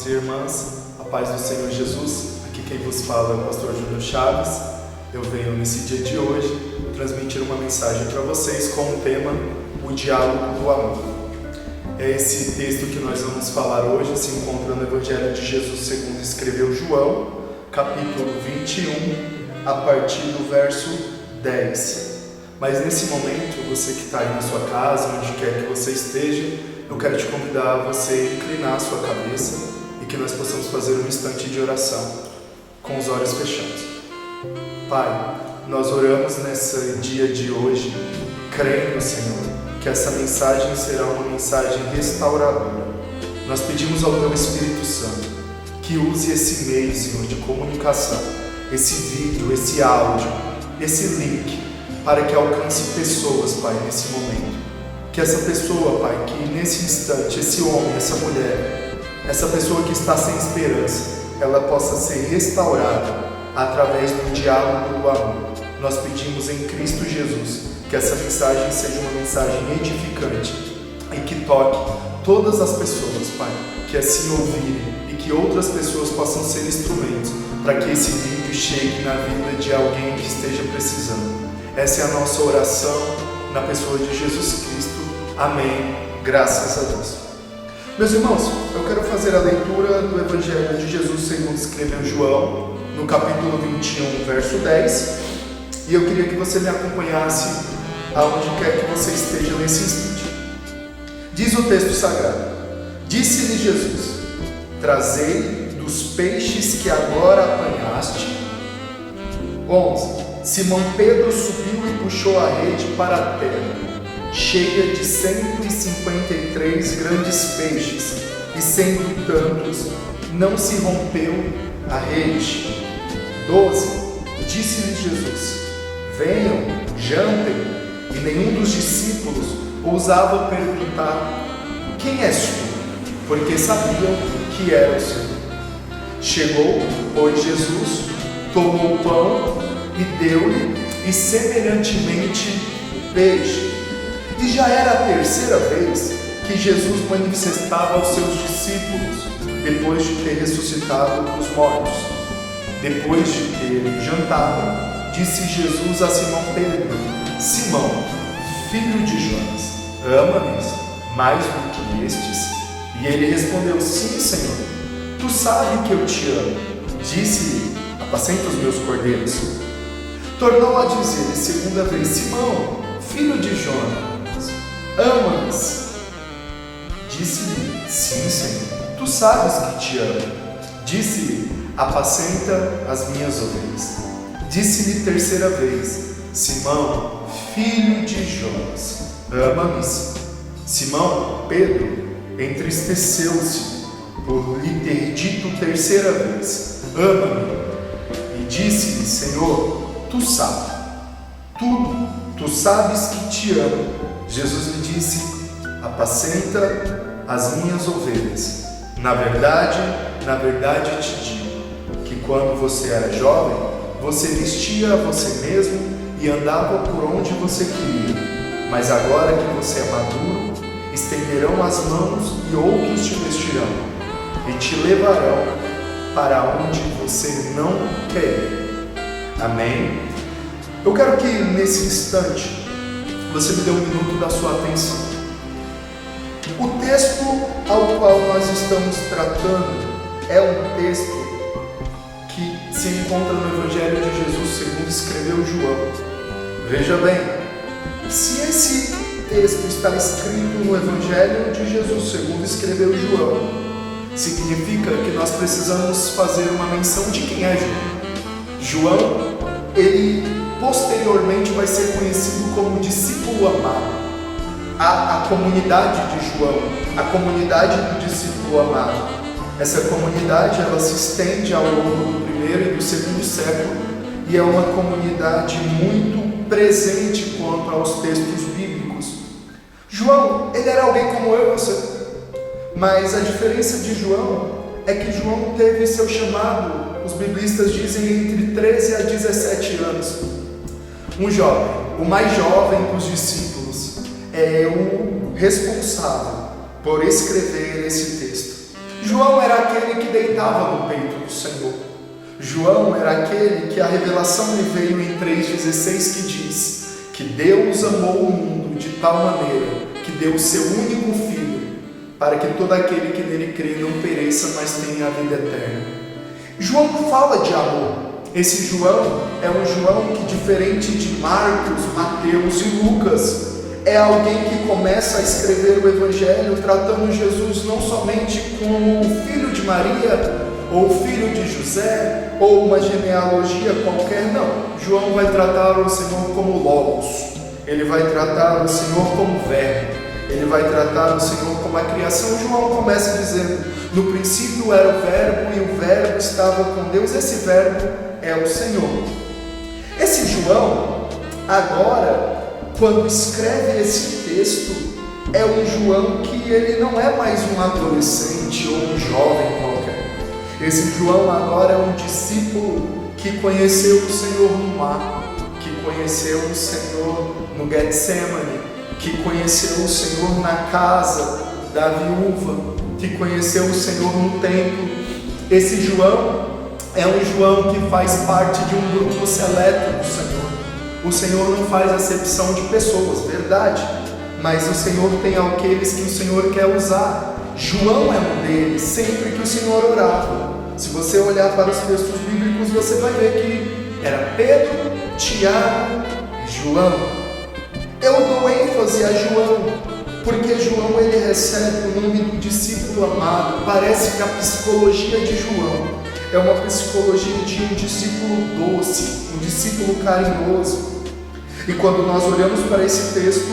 irmãos e irmãs, a paz do Senhor Jesus. Aqui quem vos fala é o pastor Júnior Chaves. Eu venho nesse dia de hoje transmitir uma mensagem para vocês com o tema O Diálogo do Amor. Esse texto que nós vamos falar hoje se encontra no Evangelho de Jesus segundo escreveu João, capítulo 21, a partir do verso 10. Mas nesse momento, você que está aí na sua casa, onde quer que você esteja, eu quero te convidar a você inclinar a sua cabeça e que nós possamos fazer um instante de oração com os olhos fechados. Pai, nós oramos nesse dia de hoje, crendo, Senhor, que essa mensagem será uma mensagem restauradora. Nós pedimos ao Teu Espírito Santo que use esse meio, Senhor, de comunicação, esse vídeo, esse áudio, esse link, para que alcance pessoas, Pai, nesse momento. Que essa pessoa, Pai, que nesse instante, esse homem, essa mulher, essa pessoa que está sem esperança, ela possa ser restaurada através do diálogo do amor. Nós pedimos em Cristo Jesus que essa mensagem seja uma mensagem edificante e que toque todas as pessoas, Pai, que assim ouvirem e que outras pessoas possam ser instrumentos para que esse vídeo chegue na vida de alguém que esteja precisando. Essa é a nossa oração na pessoa de Jesus Cristo. Amém. Graças a Deus. Meus irmãos, eu quero fazer a leitura do Evangelho de Jesus segundo escreveu João, no capítulo 21, verso 10. E eu queria que você me acompanhasse aonde quer que você esteja nesse instante. Diz o texto sagrado: Disse-lhe Jesus: Trazei dos peixes que agora apanhaste. 11. Simão Pedro subiu e puxou a rede para a terra, cheia de 153 grandes peixes, e sendo tantos, não se rompeu a rede. 12. Disse-lhe Jesus: Venham, jantem. E nenhum dos discípulos ousava perguntar: Quem és tu? Porque sabiam que era o Senhor. Chegou, pois, Jesus, tomou o pão e deu-lhe, e semelhantemente o peixe. E já era a terceira vez que Jesus manifestava aos seus discípulos, depois de ter ressuscitado dos mortos. Depois de ter jantado, disse Jesus a Simão Pedro: Simão, filho de Jonas, ama-me mais do que estes? E ele respondeu: Sim, Senhor, tu sabes que eu te amo. Disse-lhe: Apacenta os meus cordeiros. Tornou a dizer segunda vez: Simão, filho de Jonas, ama-me? Disse-lhe: Sim, Senhor, tu sabes que te amo. Disse-lhe: Apacenta as minhas ovelhas. Disse-lhe terceira vez: Simão, filho de Jonas, ama-me? Simão, Pedro, entristeceu-se por lhe ter dito terceira vez: ama-me. E disse-lhe: Senhor, tu sabes tudo, tu sabes que te amo. Jesus lhe disse: Apacenta as minhas ovelhas. Na verdade te digo que quando você era jovem, você vestia a você mesmo e andava por onde você queria. Mas agora que você é maduro, estenderão as mãos e outros te vestirão e te levarão para onde você não quer ir. Amém? Eu quero que nesse instante você me dê um minuto da sua atenção. O texto ao qual nós estamos tratando é um texto que se encontra no Evangelho de Jesus segundo escreveu João. Veja bem, se esse texto está escrito no Evangelho de Jesus segundo escreveu João, significa que nós precisamos fazer uma menção de quem é João. João, ele posteriormente vai ser conhecido como discípulo amado. A comunidade de João, a comunidade do discípulo amado, essa comunidade ela se estende ao longo do primeiro e do segundo século e é uma comunidade muito presente quanto aos textos bíblicos. João, ele era alguém como eu e você, mas a diferença de João é que João teve seu chamado, os biblistas dizem, entre 13 a 17 anos. Um jovem, o mais jovem dos discípulos, é o responsável por escrever esse texto. João era aquele que deitava no peito do Senhor. João era aquele que a revelação lhe veio em 3,16, que diz que Deus amou o mundo de tal maneira que deu o seu único Filho, para que todo aquele que nele crê não pereça, mas tenha a vida eterna. João fala de amor. Esse João é um João que, diferente de Marcos, Mateus e Lucas, é alguém que começa a escrever o Evangelho tratando Jesus não somente como o filho de Maria, ou filho de José, ou uma genealogia qualquer, não. João vai tratar o Senhor como Logos, ele vai tratar o Senhor como Verbo, ele vai tratar o Senhor como a criação. João começa dizendo: no princípio era o Verbo, e o Verbo estava com Deus. Esse Verbo é o Senhor. Esse João, agora, quando escreve esse texto, é um João que ele não é mais um adolescente ou um jovem qualquer. Esse João agora é um discípulo que conheceu o Senhor no mar, que conheceu o Senhor no Getsemane, que conheceu o Senhor na casa da viúva, que conheceu o Senhor no templo. Esse João é um João que faz parte de um grupo seleto do Senhor. O Senhor não faz acepção de pessoas, verdade, mas o Senhor tem aqueles que o Senhor quer usar. João é um deles. Sempre que o Senhor orava, se você olhar para os textos bíblicos, você vai ver que era Pedro, Tiago e João. Eu dou ênfase a João, porque João ele recebe o nome do discípulo amado. Parece que a psicologia de João é uma psicologia de um discípulo doce, um discípulo carinhoso. E quando nós olhamos para esse texto,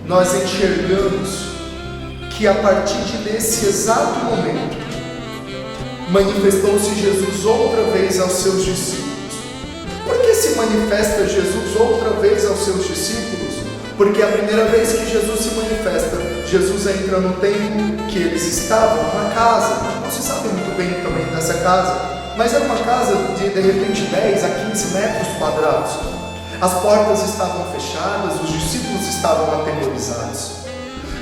nós enxergamos que a partir desse exato momento, manifestou-se Jesus outra vez aos seus discípulos. Por que se manifesta Jesus outra vez aos seus discípulos? Porque a primeira vez que Jesus se manifesta, Jesus entra no templo que eles estavam, numa casa. Não se sabe muito bem também dessa casa, mas era uma casa de repente 10 a 15 metros quadrados. As portas estavam fechadas, os discípulos estavam atemorizados.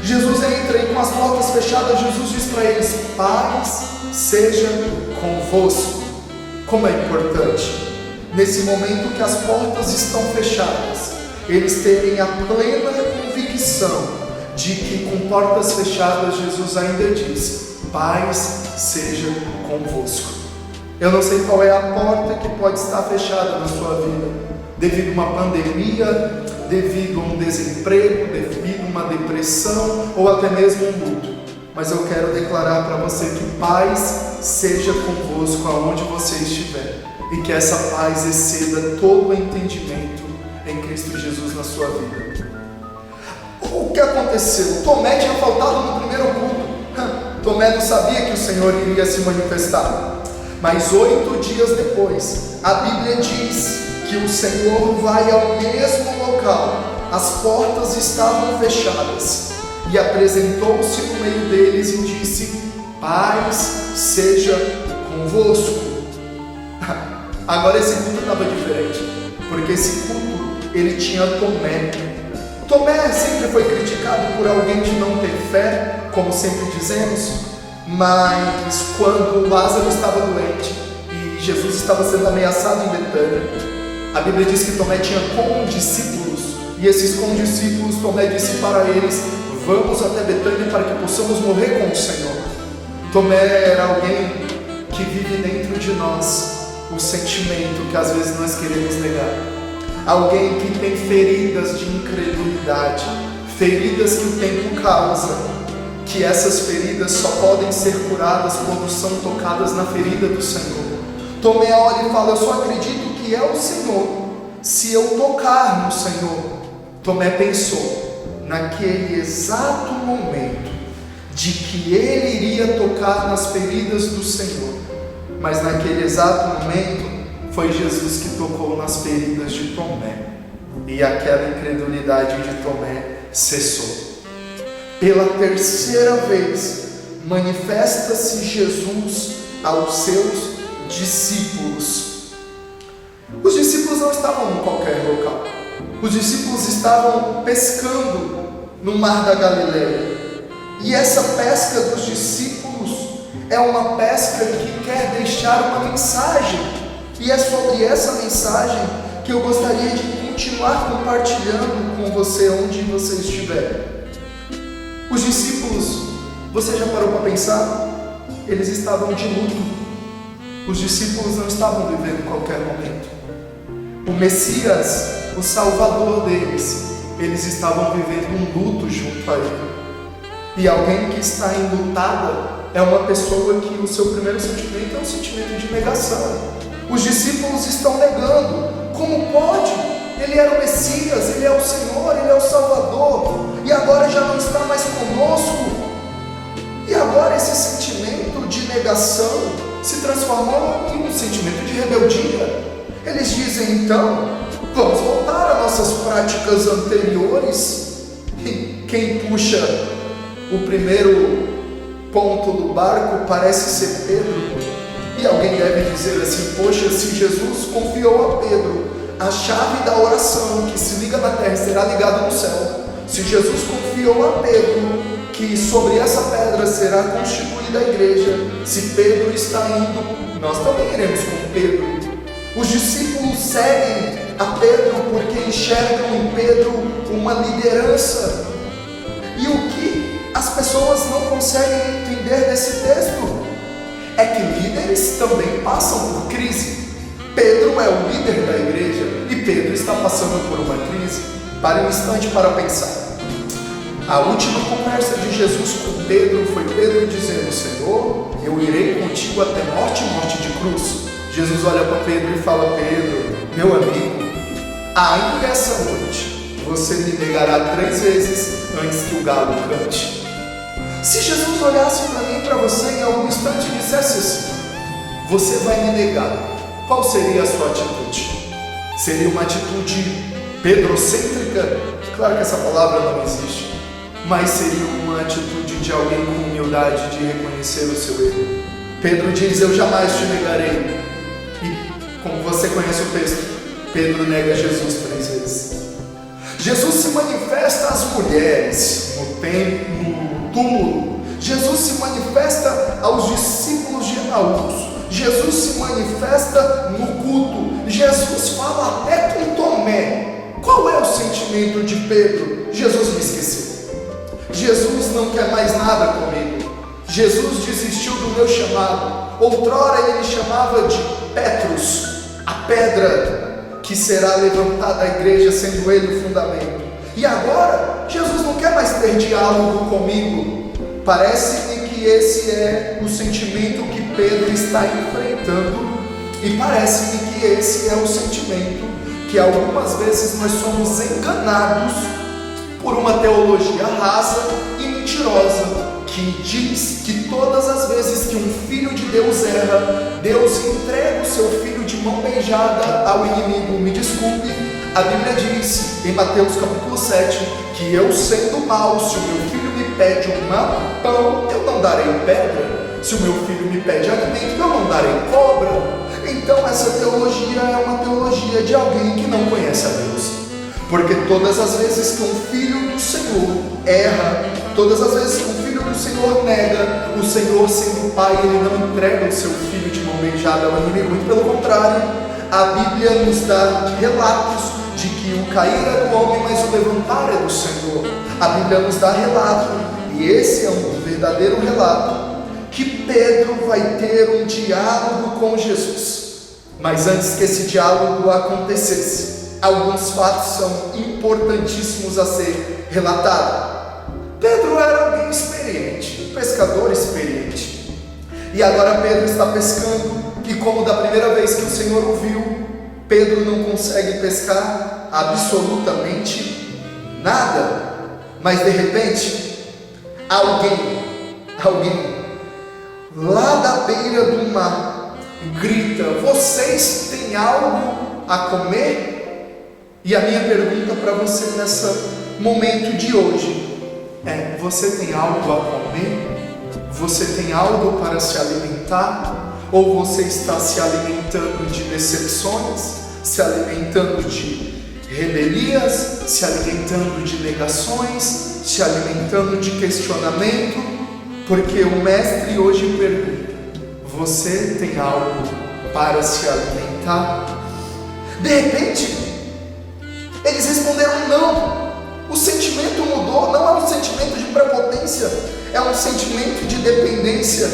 Jesus entra e com as portas fechadas, Jesus diz para eles: paz seja convosco. Como é importante, nesse momento que as portas estão fechadas, eles terem a plena convicção de que com portas fechadas, Jesus ainda diz: paz seja convosco. Eu não sei qual é a porta que pode estar fechada na sua vida, devido a uma pandemia, devido a um desemprego, devido a uma depressão ou até mesmo um luto. Mas eu quero declarar para você que paz seja convosco aonde você estiver, e que essa paz exceda todo o entendimento em Cristo Jesus na sua vida. O que aconteceu? Tomé tinha faltado no primeiro culto. Tomé não sabia que o Senhor iria se manifestar. Mas 8 dias depois, a Bíblia diz que o Senhor vai ao mesmo local, as portas estavam fechadas, e apresentou-se no meio deles e disse: paz seja convosco. Agora esse culto estava diferente, porque esse culto ele tinha Tomé. Tomé sempre foi criticado por alguém de não ter fé, como sempre dizemos, mas quando Lázaro estava doente e Jesus estava sendo ameaçado em Betânia, a Bíblia diz que Tomé tinha condiscípulos, e esses condiscípulos, Tomé disse para eles: vamos até Betânia para que possamos morrer com o Senhor. Tomé era alguém que vive dentro de nós o sentimento que às vezes nós queremos negar. Alguém que tem feridas de incredulidade, feridas que o tempo causa, que essas feridas só podem ser curadas quando são tocadas na ferida do Senhor. Tomé olha e fala: eu só acredito que é o Senhor se eu tocar no Senhor. Tomé pensou, naquele exato momento, de que ele iria tocar nas feridas do Senhor, mas naquele exato momento foi Jesus que tocou nas feridas de Tomé, e aquela incredulidade de Tomé cessou. Pela terceira vez, manifesta-se Jesus aos seus discípulos. Os discípulos não estavam em qualquer local. Os discípulos estavam pescando no mar da Galileia. E essa pesca dos discípulos é uma pesca que quer deixar uma mensagem, e é sobre essa mensagem que eu gostaria de continuar compartilhando com você onde você estiver. Os discípulos, você já parou para pensar? Eles estavam de luto. Os discípulos não estavam vivendo qualquer momento. O Messias, o Salvador deles, eles estavam vivendo um luto junto a ele. E alguém que está enlutada é uma pessoa que o seu primeiro sentimento é um sentimento de negação. Os discípulos estão negando. Como pode? Ele era o Messias, ele é o Senhor, ele é o Salvador, e agora já não está mais conosco. E agora esse sentimento de negação se transformou em um sentimento de rebeldia. Eles dizem então, vamos voltar às nossas práticas anteriores. E quem puxa o primeiro ponto do barco parece ser Pedro. E alguém deve dizer assim, poxa, se Jesus confiou a Pedro a chave da oração que se liga na terra e será ligada no céu, se Jesus confiou a Pedro que sobre essa pedra será constituída a igreja, se Pedro está indo, nós também iremos com Pedro. Os discípulos seguem a Pedro porque enxergam em Pedro uma liderança. E o que as pessoas não conseguem entender desse texto é que líderes também passam por crise. Pedro é o líder da igreja e Pedro está passando por uma crise. Pare um instante para pensar. A última conversa de Jesus com Pedro foi Pedro dizendo, Senhor, eu irei contigo até morte e morte de cruz. Jesus olha para Pedro e fala, Pedro, meu amigo, ainda essa noite você me negará 3 vezes antes que o galo cante. Se Jesus olhasse para mim e para você em algum instante e dissesse assim, você vai me negar, qual seria a sua atitude? Seria uma atitude pedrocêntrica? Claro que essa palavra não existe, mas seria uma atitude de alguém com humildade, de reconhecer o seu erro. Pedro diz, eu jamais te negarei. E como você conhece o texto, Pedro nega Jesus 3 vezes. Jesus se manifesta às mulheres no templo, no túmulo. Jesus se manifesta aos discípulos de Emaús. Jesus se manifesta no culto. Jesus fala até com Tomé. Qual é o sentimento de Pedro? Jesus me esqueceu. Jesus não quer mais nada comigo. Jesus desistiu do meu chamado. Outrora ele me chamava de Petrus, a pedra que será levantada a igreja, sendo ele o fundamento. E agora, Jesus não quer mais ter diálogo comigo. Parece-me que esse é o sentimento que Pedro está enfrentando, e parece-me que esse é o sentimento que algumas vezes nós somos enganados por uma teologia rasa e mentirosa, que diz que todas as vezes que um filho de Deus erra, Deus entrega o seu filho de mão beijada ao inimigo. Me desculpe, a Bíblia diz em Mateus capítulo 7, que eu sendo mau, se o meu filho me pede um pão, eu não darei pedra. Se o meu filho me pede alimento, eu não darei cobra. Então essa teologia é uma teologia de alguém que não conhece a Deus. Porque todas as vezes que um filho do Senhor erra, todas as vezes que um filho do Senhor nega, o Senhor sendo pai, ele não entrega o seu filho de mão beijada ao inimigo. Muito pelo contrário, a Bíblia nos dá relatos de que o cair é do homem, mas o levantar é do Senhor. A Bíblia nos dá relato, e esse é um verdadeiro relato, que Pedro vai ter um diálogo com Jesus. Mas antes que esse diálogo acontecesse, alguns fatos são importantíssimos a ser relatados. Pedro era alguém experiente, um pescador experiente. E agora Pedro está pescando, e como da primeira vez que o Senhor o viu, Pedro não consegue pescar absolutamente nada. Mas de repente, alguém lá da beira do mar grita, vocês têm algo a comer? E a minha pergunta para você nesse momento de hoje é, você tem algo a comer? Você tem algo para se alimentar? Ou você está se alimentando de decepções, se alimentando de rebelias, se alimentando de negações, se alimentando de questionamento? Porque o mestre hoje pergunta: você tem algo para se alimentar? De repente, eles responderam não. O sentimento mudou, não é um sentimento de prepotência, é um sentimento de dependência.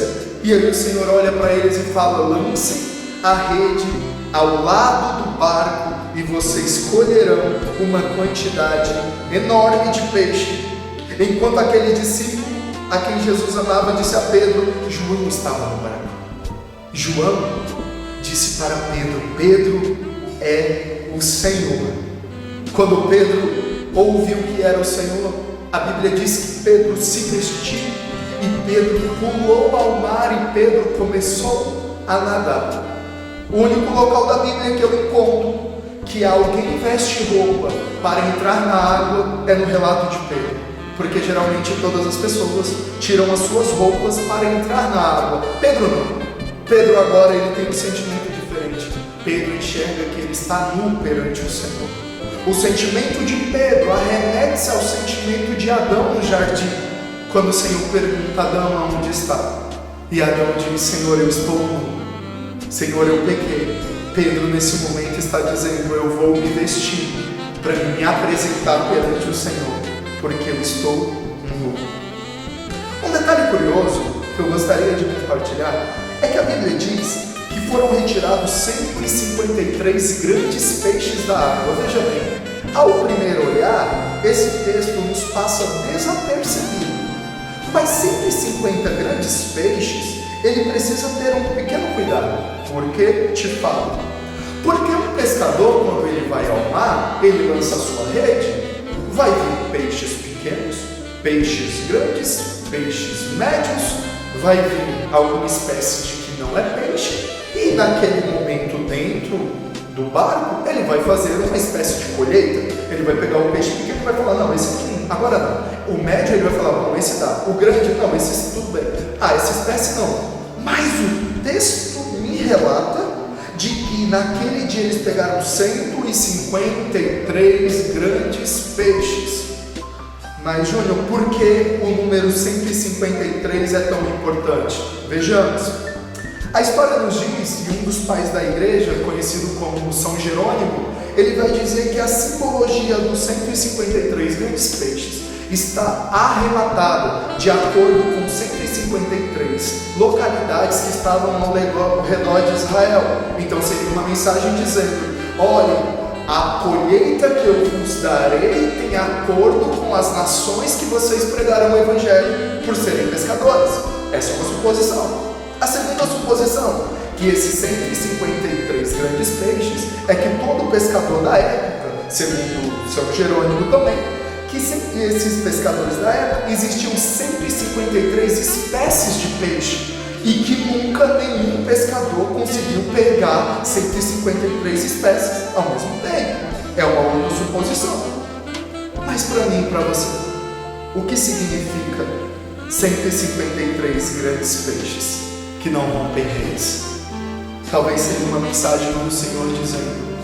E aí o Senhor olha para eles e fala: lancem a rede ao lado do barco e vocês colherão uma quantidade enorme de peixe. Enquanto aquele discípulo a quem Jesus amava disse a Pedro: João estava no barco. João disse para Pedro: Pedro é o Senhor. Quando Pedro ouviu que era o Senhor, a Bíblia diz que Pedro se vestiu e Pedro pulou ao mar e Pedro começou a nadar. O único local da Bíblia que eu encontro que alguém veste roupa para entrar na água é no relato de Pedro, porque geralmente todas as pessoas tiram as suas roupas para entrar na água. Pedro não. Pedro agora ele tem um sentimento diferente. Pedro enxerga que ele está nu perante o Senhor. O sentimento de Pedro arremete-se ao sentimento de Adão no jardim, quando o Senhor pergunta: Adão, aonde está? E Adão diz: Senhor, eu estou nu. Senhor, eu pequei. Pedro nesse momento está dizendo: eu vou me vestir para me apresentar perante o Senhor, porque eu estou nu. Um detalhe curioso que eu gostaria de compartilhar é que a Bíblia diz que foram retirados 153 grandes peixes da água. Veja bem, ao primeiro olhar, esse texto nos passa desapercebido, mas 150 grandes peixes, ele precisa ter um pequeno cuidado. Por que te falo? Porque um pescador, quando ele vai ao mar, ele lança a sua rede, vai vir peixes pequenos, peixes grandes, peixes médios, vai vir alguma espécie de que não é peixe, e naquele momento dentro do barco, ele vai fazer uma espécie de colheita. Ele vai pegar o peixe pequeno e vai falar: não, esse aqui agora não. O médio ele vai falar: bom, esse dá. O grande não, esse tudo bem. Ah, essa espécie não. Mas o texto me relata de que naquele dia eles pegaram 153 grandes peixes. Mas Júnior, por que o número 153 é tão importante? Vejamos. A história nos diz, e um dos pais da igreja, conhecido como São Jerônimo, ele vai dizer que a simbologia dos 153 grandes peixes está arrematada de acordo com 153 localidades que estavam ao redor de Israel. Então seria uma mensagem dizendo: olha, a colheita que eu vos darei tem acordo com as nações que vocês pregaram o evangelho por serem pescadores. Essa é uma suposição. A segunda suposição, que esses 153 grandes peixes, é que todo pescador da época, segundo São Jerônimo também, que esses pescadores da época, existiam 153 espécies de peixe, e que nunca nenhum pescador conseguiu pegar 153 espécies ao mesmo tempo. É uma outra suposição. Mas para mim e para você, o que significa 153 grandes peixes que não rompem redes? Talvez seja uma mensagem do Senhor dizendo: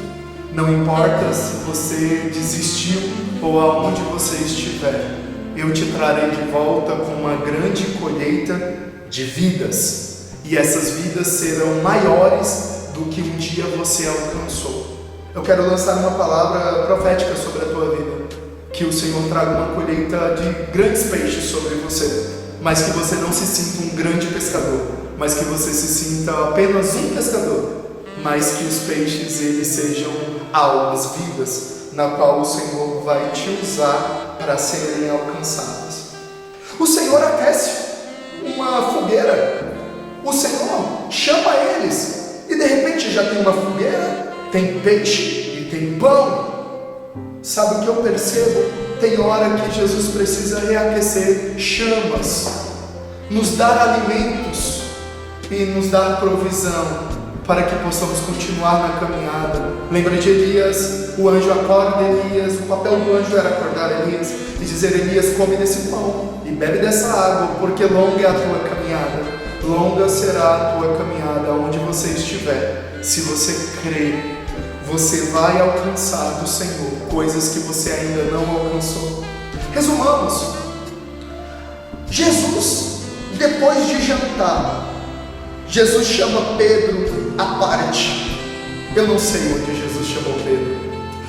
não importa se você desistiu ou aonde você estiver, eu te trarei de volta com uma grande colheita de vidas, e essas vidas serão maiores do que um dia você alcançou. Eu quero lançar uma palavra profética sobre a tua vida, que o Senhor traga uma colheita de grandes peixes sobre você, mas que você não se sinta um grande pescador, mas que você se sinta apenas um pescador, mas que os peixes eles sejam almas vivas, na qual o Senhor vai te usar para serem alcançadas. O Senhor aquece uma fogueira, o Senhor chama eles, e de repente já tem uma fogueira, tem peixe e tem pão. Sabe o que eu percebo? Tem hora que Jesus precisa reaquecer chamas, nos dar alimentos e nos dar provisão, para que possamos continuar na caminhada. Lembra de Elias? O anjo acorda Elias, o papel do anjo era acordar Elias e dizer: Elias, come desse pão e bebe dessa água, porque longa é a tua caminhada, longa será a tua caminhada onde você estiver. Se você crer, você vai alcançar do Senhor coisas que você ainda não alcançou. Resumamos: Jesus Depois de jantar, Jesus chama Pedro à parte. Eu não sei onde Jesus chamou Pedro.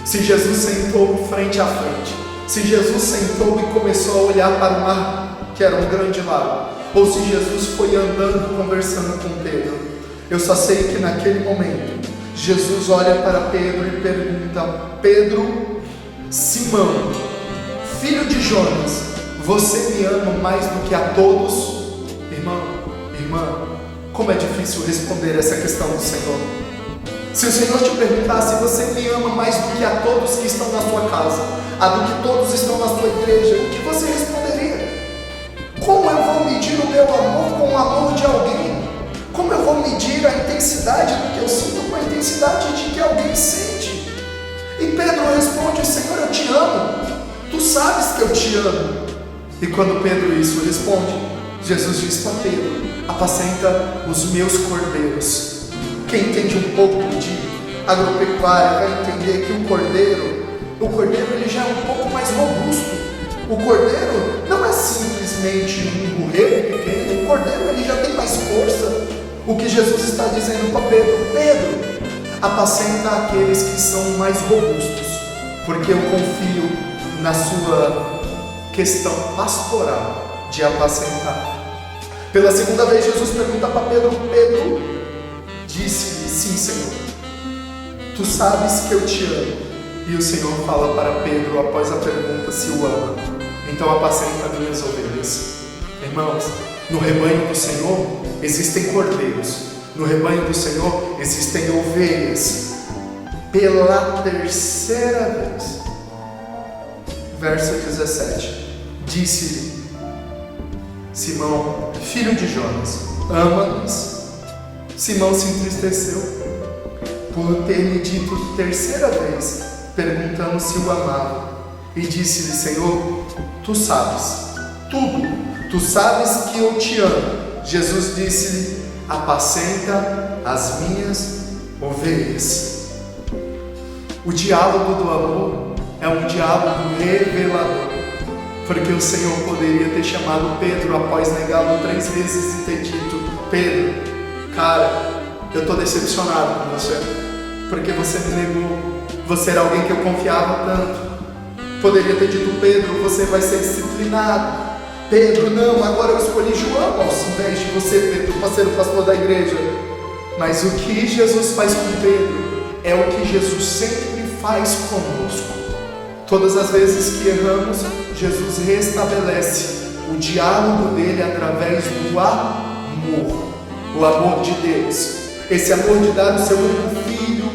Se Jesus sentou frente a frente, se Jesus sentou e começou a olhar para o mar, que era um grande lago, ou se Jesus foi andando, conversando com Pedro. Eu só sei que naquele momento, Jesus olha para Pedro e pergunta: Pedro, Simão, filho de Jonas, você me ama mais do que a todos? Irmão, irmã, como é difícil responder essa questão do Senhor. Se o Senhor te perguntasse: você me ama mais do que a todos que estão na sua casa, a do que todos estão na sua igreja, o que você responderia? Como eu vou medir o meu amor com o amor de alguém? Como eu vou medir a intensidade do que eu sinto com a intensidade de que alguém sente? E Pedro responde: Senhor, eu te amo, tu sabes que eu te amo. E quando Pedro isso responde, Jesus diz para Pedro: apacenta os meus cordeiros. Quem entende um pouco de agropecuária vai entender que o cordeiro ele já é um pouco mais robusto. O cordeiro não é simplesmente um borrego pequeno, o cordeiro ele já tem mais força. O que Jesus está dizendo para Pedro: Pedro, apacenta aqueles que são mais robustos, porque eu confio na sua questão pastoral de apacentar. Pela segunda vez Jesus pergunta para Pedro: Pedro, disse-lhe: sim, Senhor, tu sabes que eu te amo. E o Senhor fala para Pedro após a pergunta se o ama: então apacenta minhas ovelhas. Irmãos, no rebanho do Senhor existem cordeiros, no rebanho do Senhor existem ovelhas. Pela terceira vez, verso 17, disse-lhe: Simão, filho de Jonas, ama-nos? Simão se entristeceu por ter me dito terceira vez, perguntando se o amava, e disse-lhe: Senhor, tu sabes tudo, tu sabes que eu te amo. Jesus disse-lhe: apacenta as minhas ovelhas. O diálogo do amor é um diálogo revelador, porque o Senhor poderia ter chamado Pedro após negá-lo 3 vezes e ter dito: Pedro, cara, eu estou decepcionado com você, porque você me negou, você era alguém que eu confiava tanto. Poderia ter dito: Pedro, você vai ser disciplinado. Pedro, não, agora eu escolhi João ao invés de você, Pedro, para ser o pastor da igreja. Mas o que Jesus faz com Pedro é o que Jesus sempre faz conosco. Todas as vezes que erramos, Jesus restabelece o diálogo dele através do amor. O amor de Deus, esse amor de dar o seu único filho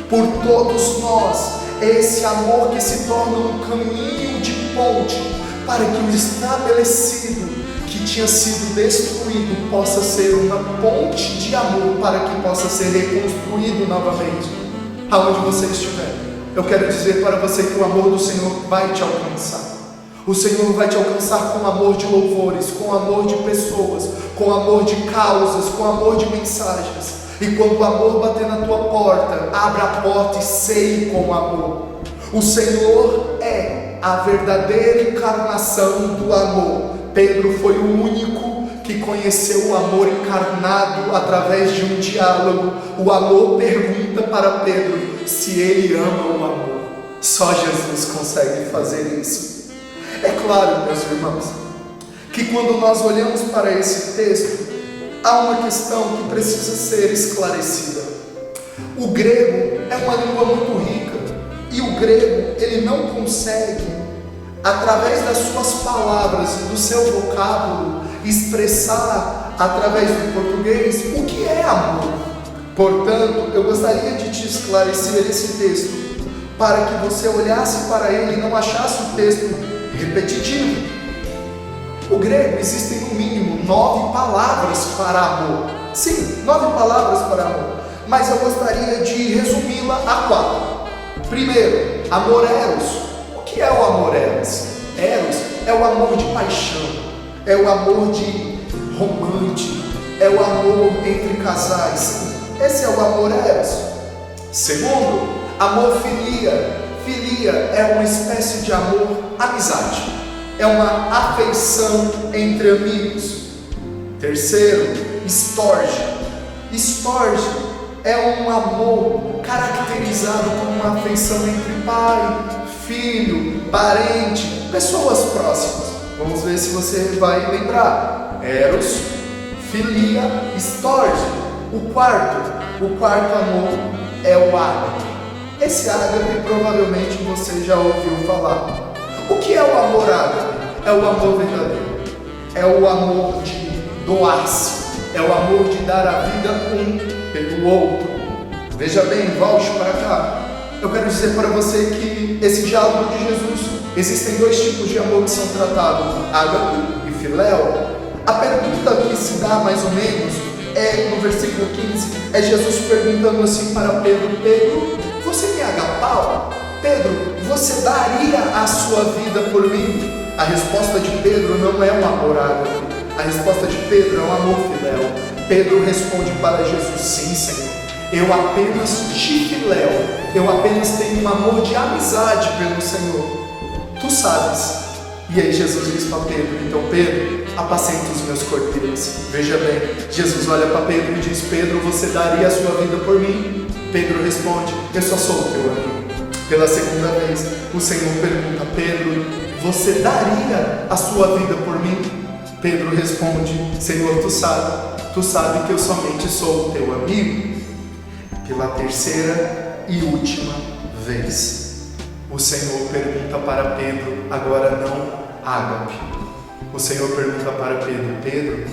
por todos nós, é esse amor que se torna um caminho de ponte para que o estabelecido que tinha sido destruído possa ser uma ponte de amor para que possa ser reconstruído novamente. Aonde você estiver, eu quero dizer para você que o amor do Senhor vai te alcançar. O Senhor vai te alcançar com amor de louvores, com amor de pessoas, com amor de causas, com amor de mensagens. E quando o amor bater na tua porta, abra a porta e ceie com amor. O Senhor é a verdadeira encarnação do amor. Pedro foi o único que conheceu o amor encarnado através de um diálogo. O amor pergunta para Pedro se ele ama o amor. Só Jesus consegue fazer isso. É claro, meus irmãos, que quando nós olhamos para esse texto, há uma questão que precisa ser esclarecida. O grego é uma língua muito rica, e o grego, ele não consegue, através das suas palavras, do seu vocábulo, expressar, através do português, o que é amor. Portanto, eu gostaria de te esclarecer esse texto, para que você olhasse para ele e não achasse o texto repetitivo. O grego, existem no mínimo 9 palavras para amor. Sim, 9 palavras para amor. Mas eu gostaria de resumi-la a 4. Primeiro, amor eros. O que é o amor eros? Eros é o amor de paixão, é o amor de romântico, é o amor entre casais. Esse é o amor eros. Segundo, amor filia. Filia é uma espécie de amor amizade, é uma afeição entre amigos. Terceiro, storge. Storge é um amor caracterizado por uma afeição entre pai, filho, parente, pessoas próximas. Vamos ver se você vai lembrar. Eros, filia, storge. O quarto amor é o ágape. Esse ágape provavelmente você já ouviu falar. O que é o amor ágape? É o amor verdadeiro. É o amor de doar-se. É o amor de dar a vida um pelo outro. Veja bem, volte para cá. Eu quero dizer para você que esse diálogo de Jesus, existem dois tipos de amor que são tratados, ágape e filéu. A pergunta que se dá mais ou menos é, no versículo 15, é Jesus perguntando assim para Pedro: Pedro, você me agapau? Pedro, você daria a sua vida por mim? A resposta de Pedro não é um amor ágape. A resposta de Pedro é um amor filéu. Pedro responde para Jesus: sim, Senhor, eu apenas te filéu, eu apenas tenho um amor de amizade pelo Senhor. Tu sabes. E aí Jesus diz para Pedro: então Pedro, apacenta os meus cordeiros. Veja bem, Jesus olha para Pedro e diz: Pedro, você daria a sua vida por mim? Pedro responde: eu só sou o teu amigo. Pela segunda vez, o Senhor pergunta: Pedro, você daria a sua vida por mim? Pedro responde: Senhor, tu sabe que eu somente sou o teu amigo. Pela terceira e última vez, o Senhor pergunta para Pedro, agora não ágape. O Senhor pergunta para Pedro: Pedro,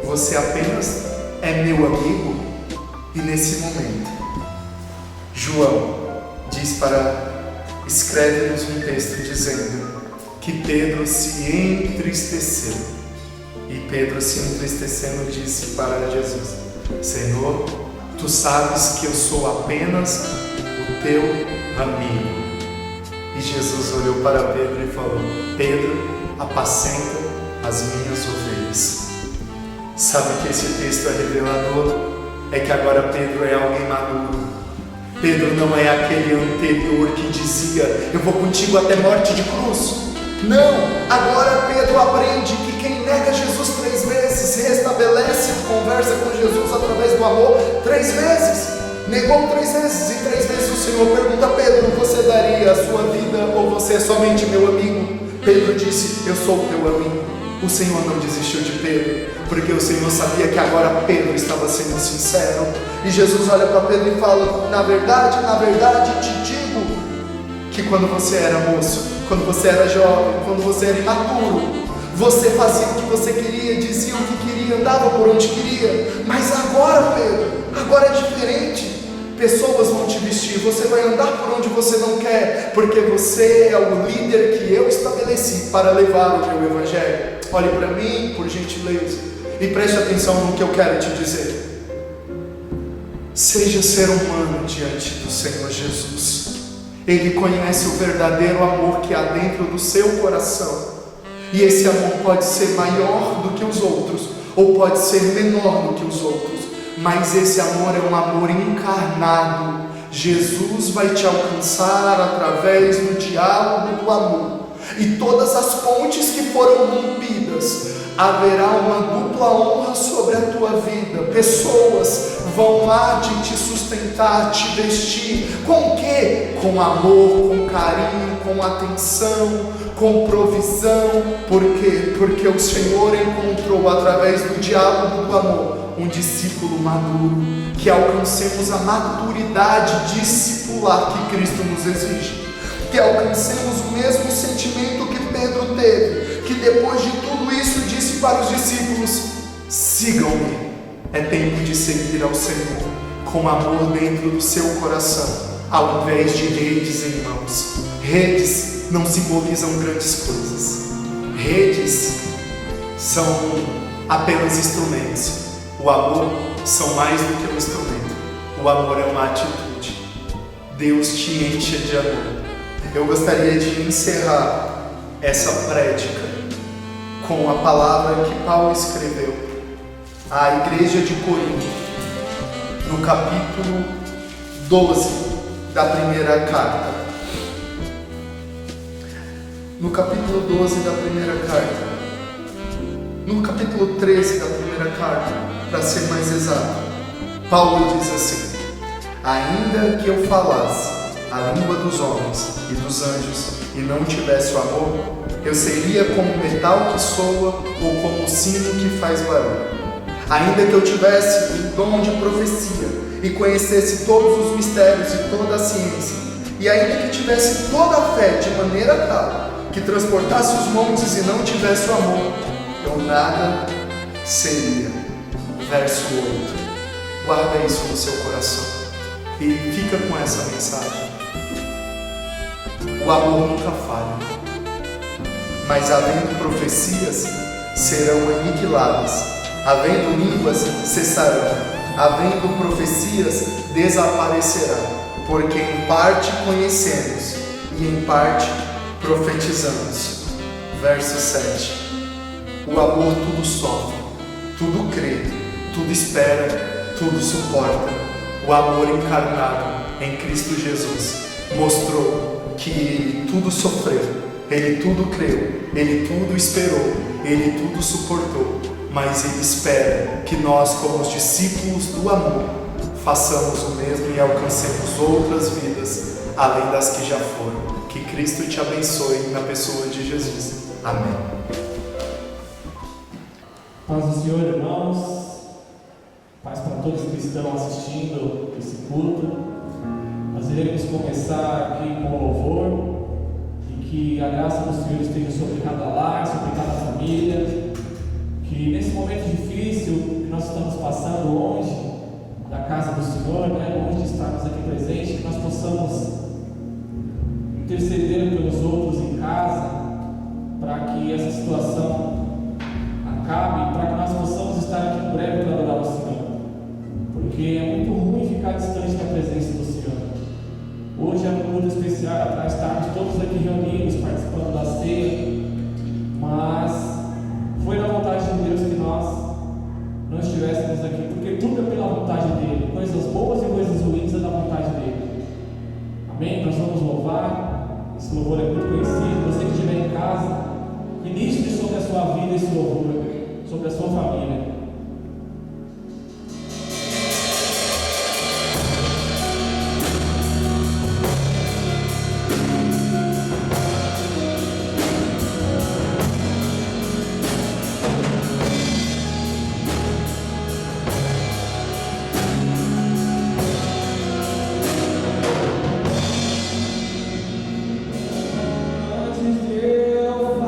você apenas é meu amigo? E nesse momento, João escreve-nos um texto dizendo que Pedro se entristeceu. E Pedro, se entristecendo, disse para Jesus: Senhor, tu sabes que eu sou apenas o teu amigo. E Jesus olhou para Pedro e falou: Pedro, apacenta as minhas ovelhas. Sabe que esse texto é revelador? É que agora Pedro é alguém maduro. Pedro não é aquele anterior que dizia: eu vou contigo até morte de cruz. Não, agora Pedro aprende que quem nega Jesus 3 vezes restabelece a conversa com Jesus através do amor 3 vezes. Negou 3 vezes, e 3 vezes o Senhor pergunta: Pedro, você daria a sua vida ou você é somente meu amigo? Pedro disse: eu sou teu amigo. O Senhor não desistiu de Pedro, porque o Senhor sabia que agora Pedro estava sendo sincero. E Jesus olha para Pedro e fala: na verdade, te digo que quando você era moço, quando você era jovem, quando você era imaturo, você fazia o que você queria, dizia o que queria, andava por onde queria. Mas agora, Pedro, agora é diferente. Pessoas vão te vestir, você vai andar por onde você não quer, porque você é o líder que eu estabeleci para levar o meu evangelho. Olhe para mim, por gentileza, e preste atenção no que eu quero te dizer. Seja ser humano diante do Senhor Jesus. Ele conhece o verdadeiro amor que há dentro do seu coração. E esse amor pode ser maior do que os outros, ou pode ser menor do que os outros. Mas esse amor é um amor encarnado. Jesus vai te alcançar através do diálogo do amor. E todas as pontes que foram rompidas, haverá uma dupla honra sobre a tua vida. Pessoas vão lá de te sustentar, te vestir. Com o quê? Com amor, com carinho, com atenção, com provisão. Por quê? Porque o Senhor encontrou através do diálogo do amor um discípulo maduro. Que alcancemos a maturidade discipular que Cristo nos exige. Que alcancemos o mesmo sentimento que Pedro teve, que depois de tudo isso disse para os discípulos: sigam-me. É tempo de seguir ao Senhor com amor dentro do seu coração, ao invés de redes em mãos. Redes não simbolizam grandes coisas. Redes são apenas instrumentos. O amor são mais do que um instrumento. O amor é uma atitude. Deus te enche de amor. Eu gostaria de encerrar essa prédica com a palavra que Paulo escreveu à igreja de Corinto, no capítulo 12 da primeira carta. No capítulo 12 da primeira carta, No capítulo 13 da primeira carta, para ser mais exato, Paulo diz assim: ainda que eu falasse a língua dos homens e dos anjos e não tivesse o amor, eu seria como metal que soa ou como sino que faz barulho. Ainda que eu tivesse o dom de profecia e conhecesse todos os mistérios e toda a ciência, e ainda que tivesse toda a fé de maneira tal que transportasse os montes e não tivesse o amor, eu nada seria. Verso 8. Guarda isso no seu coração e fica com essa mensagem. O amor nunca falha, mas havendo profecias, serão aniquiladas, havendo línguas, cessarão, havendo profecias, desaparecerá, porque em parte conhecemos e em parte profetizamos. Verso 7. O amor tudo sofre, tudo crê, tudo espera, tudo suporta. O amor encarnado em Cristo Jesus mostrou que Ele tudo sofreu, Ele tudo creu, Ele tudo esperou, Ele tudo suportou, mas Ele espera que nós, como os discípulos do amor, façamos o mesmo e alcancemos outras vidas, além das que já foram. Que Cristo te abençoe na pessoa de Jesus. Amém. Paz do Senhor, irmãos. Paz para todos que estão assistindo esse culto. Nós iremos começar aqui com o louvor e que a graça do Senhor esteja sobre cada lar, sobre cada família. Que nesse momento difícil que nós estamos passando longe da casa do Senhor, longe de estarmos aqui presentes, que nós possamos interceder pelos outros em casa, para que essa situação acabe, para que nós possamos estar aqui em breve para adorar o Senhor, porque é muito ruim ficar distante da presença do Senhor. Hoje é muito especial para estarmos todos aqui reunidos, participando da ceia, mas foi na vontade de Deus que nós não estivéssemos aqui, porque tudo é pela vontade dEle, coisas boas e coisas ruins é da vontade dEle. Amém? Nós vamos louvar. Esse louvor é muito conhecido. Você que estiver em casa, ministre sobre a sua vida esse louvor, sobre a sua família. Antes de eu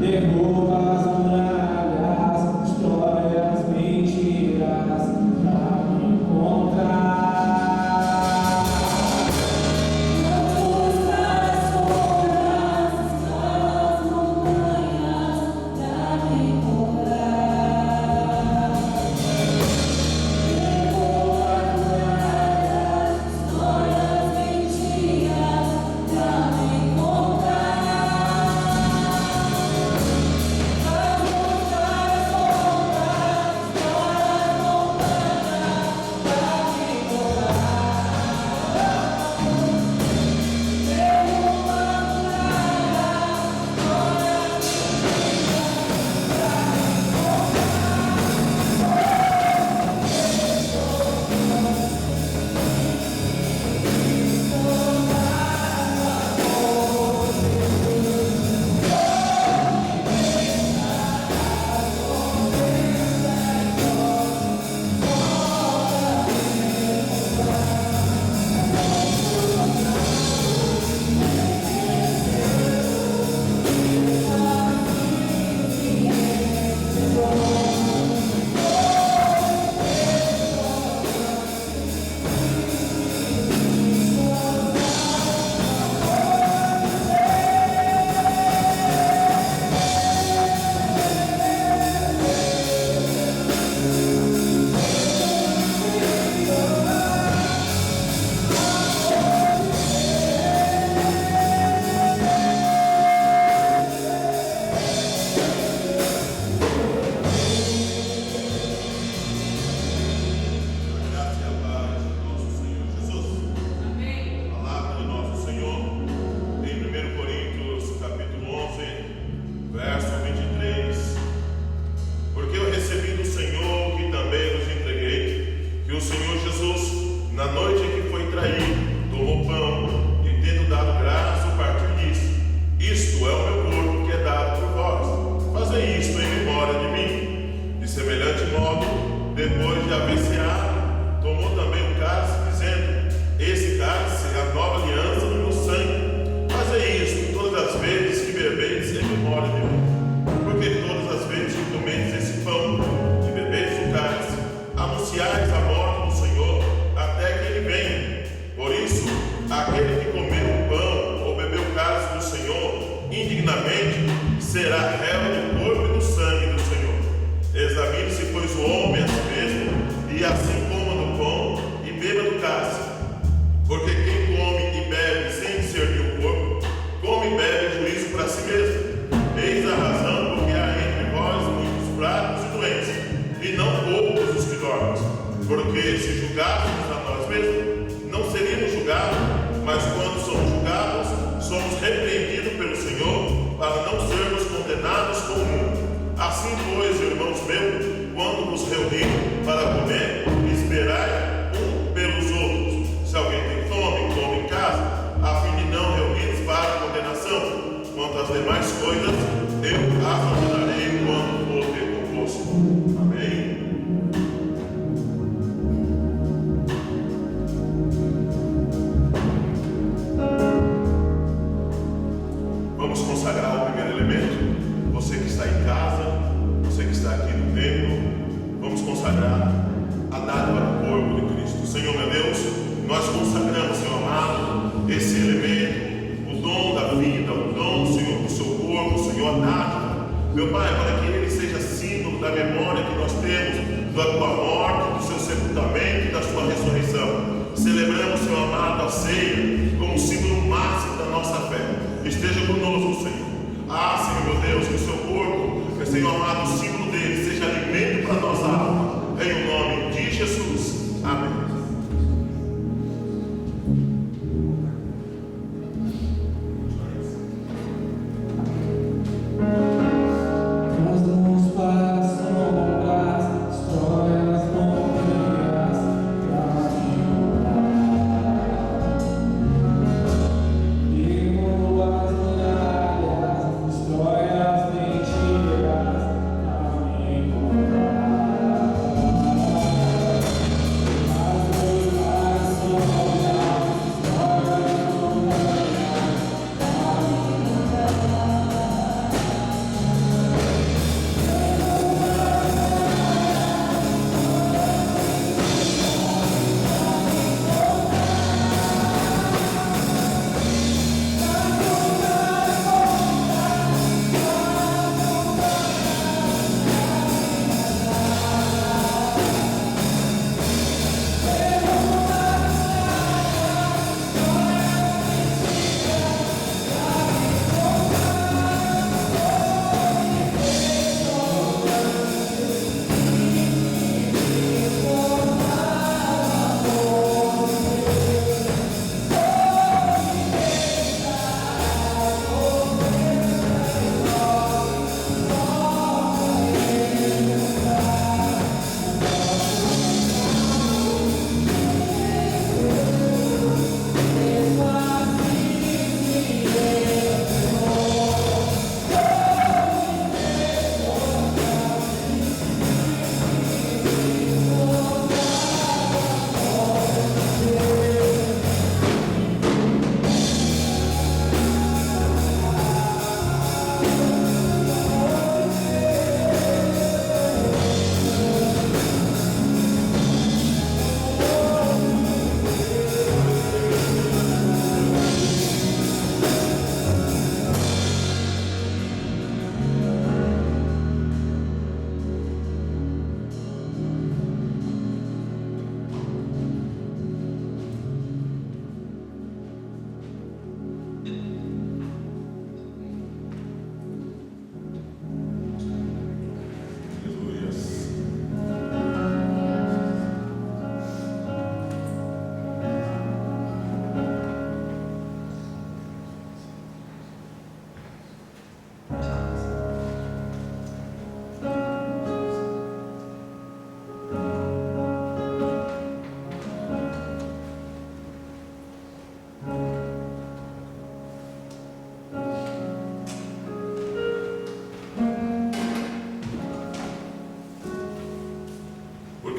derruba as muralhas, destrói as mentiras pra me encontrar.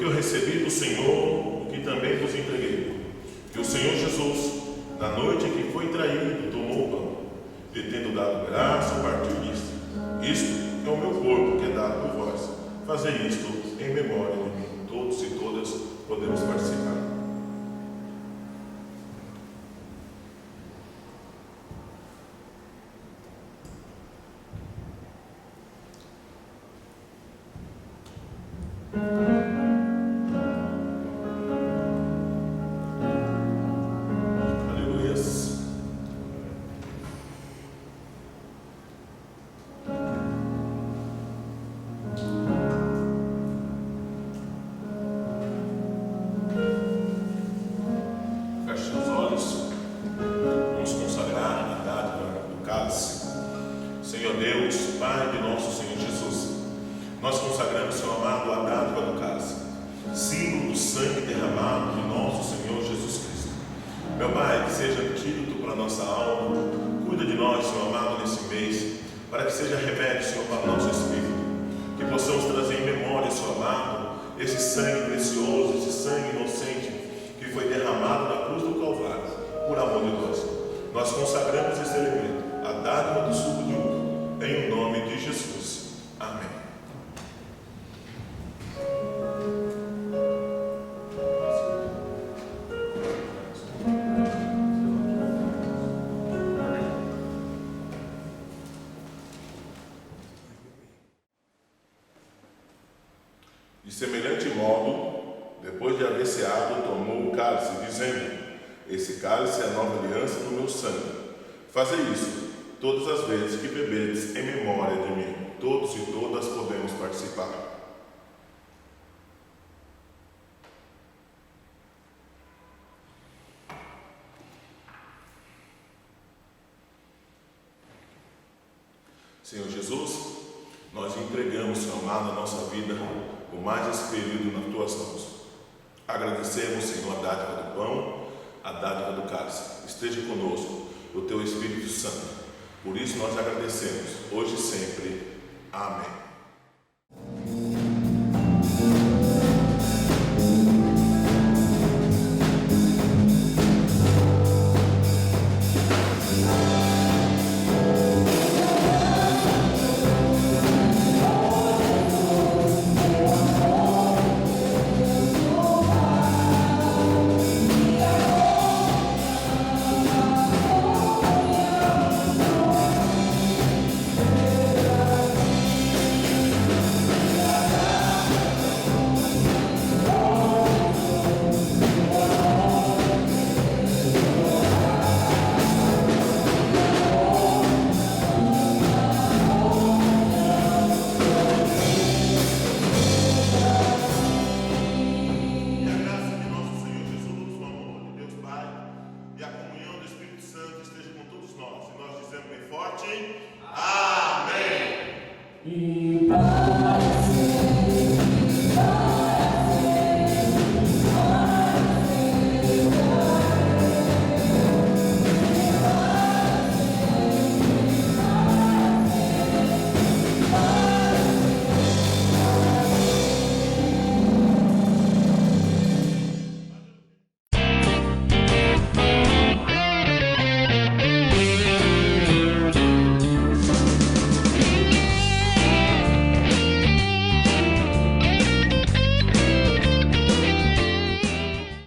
eu recebi do Senhor, o que também vos entreguei. Que o Senhor Jesus, na noite em que foi traído, tomou o pão, e tendo dado graça, partiu e disse: isto é o meu corpo que é dado por vós. Fazei isto em memória de mim. Todos e todas podemos participar. Aleluias. Feche os olhos. Vamos consagrar a dádiva do cálice. Senhor Deus, Pai de nosso Senhor Jesus, nós consagramos, Senhor amado, a dádiva do cálice, símbolo do sangue derramado de nosso Senhor Jesus Cristo. Meu Pai, que seja antídoto para a nossa alma, cuida de nós, Senhor amado, nesse mês, para que seja remédio, Senhor, para o nosso espírito, que possamos trazer em memória, Senhor amado, esse sangue precioso, esse sangue inocente, que foi derramado na cruz do Calvário, por amor de nós. Nós consagramos esse elemento, a dádiva do suco de uva, em nome de Jesus. Amém. De semelhante modo, depois de haver ceado, tomou o cálice, dizendo: esse cálice é a nova aliança do meu sangue. Fazei isso todas as vezes que bebedes em memória de mim. Todos e todas podemos participar. Senhor Jesus, nós entregamos, Senhor amado, a nossa vida, o mais esse período nas tuas mãos. Agradecemos, Senhor, a dádiva do pão, a dádiva do cálice. Esteja conosco o teu Espírito Santo. Por isso nós agradecemos, hoje e sempre. Amém. E a comunhão do Espírito Santo esteja com todos nós. E nós dizemos bem forte: